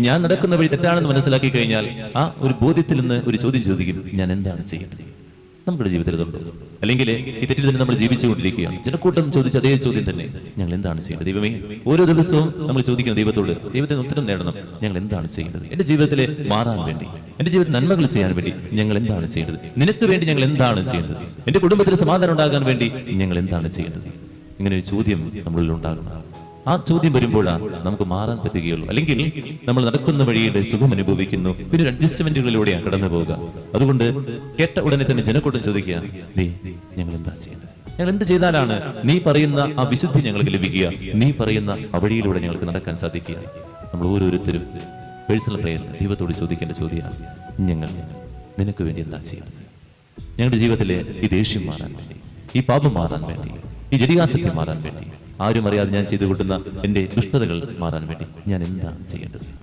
ഞാൻ നടക്കുന്ന വഴി തെറ്റാണെന്ന് മനസ്സിലാക്കി കഴിഞ്ഞാൽ ആ ഒരു ബോധ്യത്തിൽ നിന്ന് ഒരു ചോദ്യം ചോദിക്കും, ഞാൻ എന്താണ് ചെയ്യേണ്ടത്? നമ്മുടെ ജീവിതത്തിൽ ഇതുണ്ടോ? അല്ലെങ്കിൽ ഈ തെറ്റിൽ തന്നെ നമ്മൾ ജീവിച്ചുകൊണ്ടിരിക്കുകയാണ്. ജനക്കൂട്ടം ചോദിച്ച അതേ ചോദ്യം തന്നെ, ഞങ്ങൾ എന്താണ് ചെയ്യേണ്ടത്? ദൈവമേ, ഓരോ ദിവസവും നമ്മൾ ചോദിക്കണം ദൈവത്തോട്, ദൈവത്തിന് ഉത്തരം നേടണം. ഞങ്ങൾ എന്താണ് ചെയ്യേണ്ടത്? എന്റെ ജീവിതത്തിൽ മാറാൻ വേണ്ടി, എന്റെ ജീവിതത്തിൽ നന്മകൾ ചെയ്യാൻ വേണ്ടി ഞങ്ങൾ എന്താണ് ചെയ്യേണ്ടത്? നിനക്ക് വേണ്ടി ഞങ്ങൾ എന്താണ് ചെയ്യേണ്ടത്? എന്റെ കുടുംബത്തിൽ സമാധാനം ഉണ്ടാകാൻ വേണ്ടി ഞങ്ങൾ എന്താണ് ചെയ്യേണ്ടത്? ഇങ്ങനെ ഒരു ചോദ്യം നമ്മളിൽ ഉണ്ടാകണം. ആ ചോദ്യം വരുമ്പോഴാണ് നമുക്ക് മാറാൻ പറ്റുകയുള്ളൂ. അല്ലെങ്കിൽ നമ്മൾ നടക്കുന്ന വഴിയുടെ സുഖം അനുഭവിക്കുന്നു, പിന്നെ ഒരു അഡ്ജസ്റ്റ്മെന്റുകളിലൂടെയാണ് കടന്നു പോവുക. അതുകൊണ്ട് കേട്ട ഉടനെ തന്നെ ജനക്കൂട്ടം ചോദിക്കുക, നീ ഞങ്ങൾ എന്താ ചെയ്യേണ്ടത്? ഞങ്ങൾ എന്ത് ചെയ്താലാണ് നീ പറയുന്ന ആ വിശുദ്ധി ഞങ്ങൾക്ക് ലഭിക്കുക? നീ പറയുന്ന ആ വഴിയിലൂടെ ഞങ്ങൾക്ക് നടക്കാൻ സാധിക്കുക? നമ്മൾ ഓരോരുത്തരും പേഴ്സണൽ പ്രയർ ദൈവത്തോട് ചോദിക്കേണ്ട ചോദ്യമാണ്, ഞങ്ങൾ നിനക്ക് വേണ്ടി എന്താ ചെയ്യേണ്ടത്? ഞങ്ങളുടെ ജീവിതത്തിലെ ഈ ദേഷ്യം മാറാൻ വേണ്ടി, ഈ പാപം മാറാൻ വേണ്ടി, ഈ ജടികാസക്തി മാറാൻ വേണ്ടി, ആരും അറിയാതെ ഞാൻ ചെയ്തു കൂട്ടുന്ന എന്റെ ദുഷ്ടതകൾ മാറാൻ വേണ്ടി ഞാൻ എന്താണ് ചെയ്യേണ്ടത്?